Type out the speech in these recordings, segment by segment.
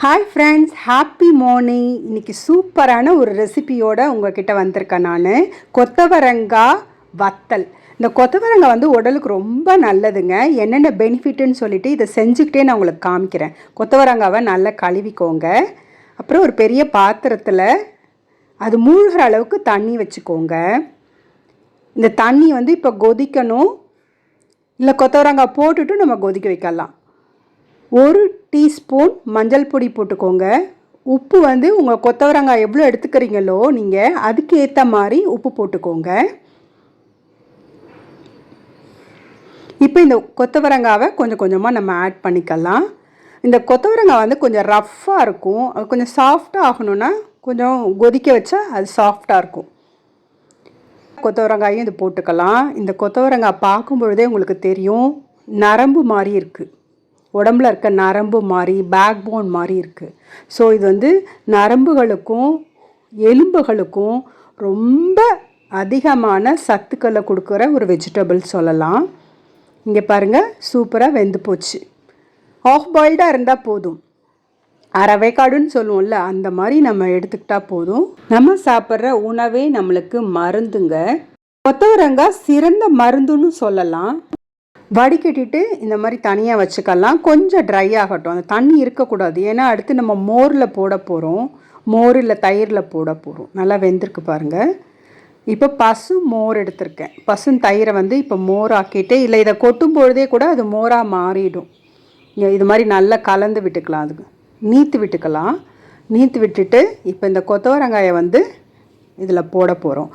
Hi friends, happy morning. இன்றைக்கி சூப்பரான ஒரு ரெசிபியோடு உங்கள்கிட்ட வந்திருக்கேன். நான் கொத்தவரங்காய் வத்தல். இந்த கொத்தவரங்காய் வந்து உடலுக்கு ரொம்ப நல்லதுங்க. என்னென்ன பெனிஃபிட்டுன்னு சொல்லிவிட்டு இதை செஞ்சுக்கிட்டே நான் உங்களுக்கு காமிக்கிறேன். கொத்தவரங்காவை நல்லா கழுவிக்கோங்க. அப்புறம் ஒரு பெரிய பாத்திரத்தில் அது மூழ்கிற அளவுக்கு தண்ணி வச்சுக்கோங்க. இந்த தண்ணி வந்து இப்போ கொதிக்கணும். இல்லை கொத்தவரங்காய் போட்டுட்டு நம்ம கொதிக்க வைக்கலாம். 1 டீஸ்பூன் மஞ்சள் பொடி போட்டுக்கோங்க. உப்பு வந்து உங்கள் கொத்தவரங்காய் எவ்வளோ எடுத்துக்கிறீங்களோ நீங்கள் அதுக்கு ஏற்ற மாதிரி உப்பு போட்டுக்கோங்க. இப்போ இந்த கொத்தவரங்காவை கொஞ்சம் கொஞ்சமாக நம்ம ஆட் பண்ணிக்கலாம். இந்த கொத்தவரங்காய் வந்து கொஞ்சம் ரஃப்பாக இருக்கும். அது கொஞ்சம் சாஃப்டாக ஆகணும்னா கொஞ்சம் கொதிக்க வச்சா அது சாஃப்டாக இருக்கும். கொத்தவரங்காயும் இது போட்டுக்கலாம். இந்த கொத்தவரங்காய் பார்க்கும் பொழுதே உங்களுக்கு தெரியும், நரம்பு மாதிரி இருக்குது. உடம்புல இருக்க நரம்பு மாதிரி, பேக் போன் மாதிரி இருக்குது. ஸோ இது வந்து நரம்புகளுக்கும் எலும்புகளுக்கும் ரொம்ப அதிகமான சத்துக்களை கொடுக்குற ஒரு வெஜிடபிள் சொல்லலாம். இங்கே பாருங்கள், சூப்பராக வெந்து போச்சு. ஆஃப் பாயில்டாக இருந்தால் போதும். அரைவேக்காடுன்னு சொல்லுவோம்ல, அந்த மாதிரி நம்ம எடுத்துக்கிட்டால் போதும். நம்ம சாப்பிட்ற உணவே நம்மளுக்கு மருந்துங்க. கொத்தவரங்காய் சிறந்த மருந்துன்னு சொல்லலாம். வடிகட்டிட்டு இந்த மாதிரி தனியாக வச்சுக்கலாம். கொஞ்சம் ட்ரை ஆகட்டும், அந்த தண்ணி இருக்கக்கூடாது. ஏன்னா அடுத்து நம்ம மோரில் போட போகிறோம். மோர் இல்லை தயிரில் போட போகிறோம். நல்லா வெந்திருக்கு பாருங்கள். இப்போ பசு மோர் எடுத்திருக்கேன். பசு தயிரை வந்து இப்போ மோர் ஆக்கிட்டு, இல்லை இதை கொட்டும் பொழுதே கூட அது மோராக மாறிடும். இது மாதிரி நல்லா கலந்து விட்டுக்கலாம். அதுக்கு நீத்து விட்டுக்கலாம். நீத்து விட்டுட்டு இப்போ இந்த கொத்தவரங்காயை வந்து இதில் போட போகிறோம்.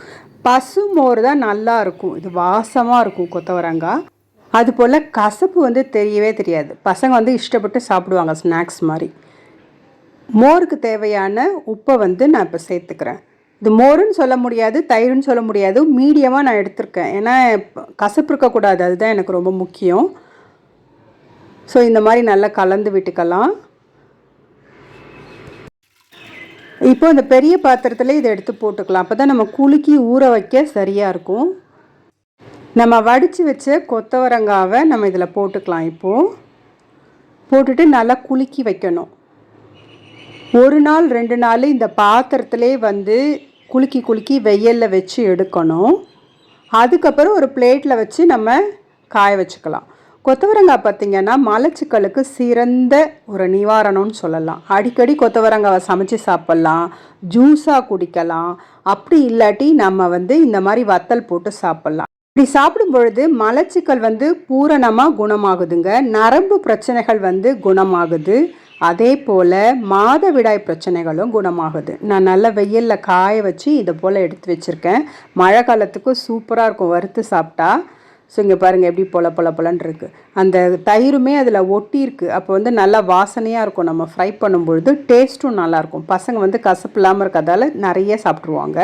பசு மோர் தான் நல்லா இருக்கும். இது வாசமாக இருக்கும் கொத்தவரங்காய். அதுபோல் கசப்பு வந்து தெரியவே தெரியாது. பசங்க வந்து இஷ்டப்பட்டு சாப்பிடுவாங்க, ஸ்நாக்ஸ் மாதிரி. மோருக்கு தேவையான உப்பை வந்து நான் இப்போ சேர்த்துக்கிறேன். இது மோருன்னு சொல்ல முடியாது, தயிர்னு சொல்ல முடியாது, மீடியமாக நான் எடுத்திருக்கேன். ஏன்னா கசப்பு இருக்கக்கூடாது, அதுதான் எனக்கு ரொம்ப முக்கியம். ஸோ இந்த மாதிரி நல்லா கலந்து விட்டுக்கலாம். இப்போ இந்த பெரிய பாத்திரத்தில் இதை எடுத்து போட்டுக்கலாம். அப்போ தான் நம்ம குலுக்கி ஊற வைக்க சரியாக இருக்கும். நம்ம வடித்து வச்ச கொத்தவரங்காவை நம்ம இதில் போட்டுக்கலாம். இப்போது போட்டுட்டு நல்லா குலுக்கி வைக்கணும். 1 நாள் 2 நாள் இந்த பாத்திரத்திலே வந்து குலுக்கி குலுக்கி வெயிலில் வச்சு எடுக்கணும். அதுக்கப்புறம் ஒரு பிளேட்டில் வச்சு நம்ம காய வச்சுக்கலாம். கொத்தவரங்காய் பார்த்திங்கன்னா மலச்சிக்கலுக்கு சிறந்த ஒரு நிவாரணம்னு சொல்லலாம். அடிக்கடி கொத்தவரங்காவை சமைச்சு சாப்பிட்லாம், ஜூஸாக குடிக்கலாம். அப்படி இல்லாட்டி நம்ம வந்து இந்த மாதிரி வத்தல் போட்டு சாப்பிட்லாம். இப்படி சாப்பிடும் பொழுது மலச்சிக்கல் வந்து பூரணமாக குணமாகுதுங்க. நரம்பு பிரச்சனைகள் வந்து குணமாகுது. அதே போல் மாதவிடாய் பிரச்சனைகளும் குணமாகுது. நான் நல்லா வெயிலில் காய வச்சு இதை போல் எடுத்து வச்சுருக்கேன். மழை காலத்துக்கும் சூப்பராக இருக்கும் வறுத்து சாப்பிட்டா. ஸோ இங்கே பாருங்கள் எப்படி பொலன்னு இருக்குது. அந்த தயிருமே அதில் ஒட்டியிருக்கு. அப்போ வந்து நல்லா வாசனையாக இருக்கும். நம்ம ஃப்ரை பண்ணும்பொழுது டேஸ்ட்டும் நல்லாயிருக்கும். பசங்க வந்து கசப்பு இல்லாமல் இருக்கிறதால நிறைய சாப்பிட்ருவாங்க.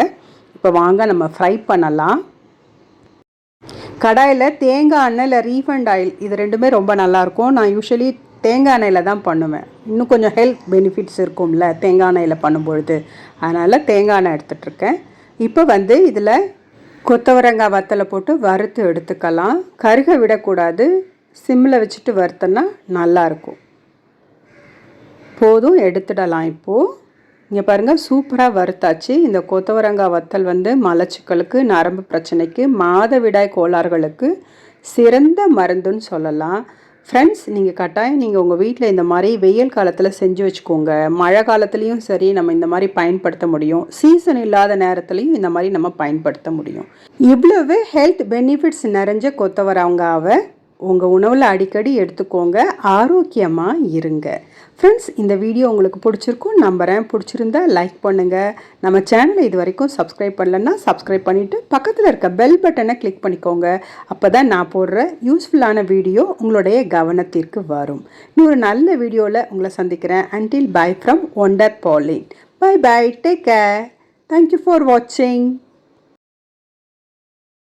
இப்போ வாங்க நம்ம ஃப்ரை பண்ணலாம். கடாயில் தேங்காய் எண்ணெய் இல்லை ரீஃபண்ட் ஆயில், இது ரெண்டுமே ரொம்ப நல்லாயிருக்கும். நான் யூஸ்வலி தேங்காய் எண்ணெயில் தான் பண்ணுவேன். இன்னும் கொஞ்சம் ஹெல்த் பெனிஃபிட்ஸ் இருக்கும்ல தேங்காய் எண்ணெயில் பண்ணும்பொழுது. அதனால் தேங்காய் எண்ணெய் எடுத்துகிட்ருக்கேன். இப்போ வந்து இதில் கொத்தவரங்காய் வத்தலை போட்டு வறுத்து எடுத்துக்கலாம். கருக விடக்கூடாது, சிம்மில் வச்சுட்டு வறுத்தோன்னா நல்லாயிருக்கும். போதும், எடுத்துடலாம். இப்போது இங்கே பாருங்கள், சூப்பராக வறுத்தாச்சு. இந்த கொத்தவரங்காய் வத்தல் வந்து மலச்சிக்கலுக்கு, நரம்பு பிரச்சனைக்கு, மாதவிடாய் கோளாறுகளுக்கு சிறந்த மருந்துன்னு சொல்லலாம். ஃப்ரெண்ட்ஸ், நீங்கள் கட்டாயம் நீங்கள் உங்கள் வீட்டில் இந்த மாதிரி வெயில் காலத்தில் செஞ்சு வச்சுக்கோங்க. மழை காலத்துலேயும் சரி நம்ம இந்த மாதிரி பயன்படுத்த முடியும். சீசன் இல்லாத நேரத்துலையும் இந்த மாதிரி நம்ம பயன்படுத்த முடியும். இவ்வளவு ஹெல்த் பெனிஃபிட்ஸ் நிறைஞ்ச கொத்தவரங்காவை உங்கள் உணவில் அடிக்கடி எடுத்துக்கோங்க. ஆரோக்கியமாக இருங்க. ஃப்ரெண்ட்ஸ், இந்த வீடியோ உங்களுக்கு பிடிச்சிருக்கும் நம்புகிறேன். பிடிச்சிருந்தா லைக் பண்ணுங்கள். நம்ம சேனலை இது வரைக்கும் சப்ஸ்கிரைப் பண்ணலன்னா சப்ஸ்கிரைப் பண்ணிவிட்டு பக்கத்தில் இருக்க பெல் பட்டனை கிளிக் பண்ணிக்கோங்க. அப்போ தான் நான் போடுற யூஸ்ஃபுல்லான வீடியோ உங்களுடைய கவனத்திற்கு வரும். இன்னொரு நல்ல வீடியோவில் உங்களை சந்திக்கிறேன். until bye from Wonder Pauline. Bye bye. Take care. Thank you for watching.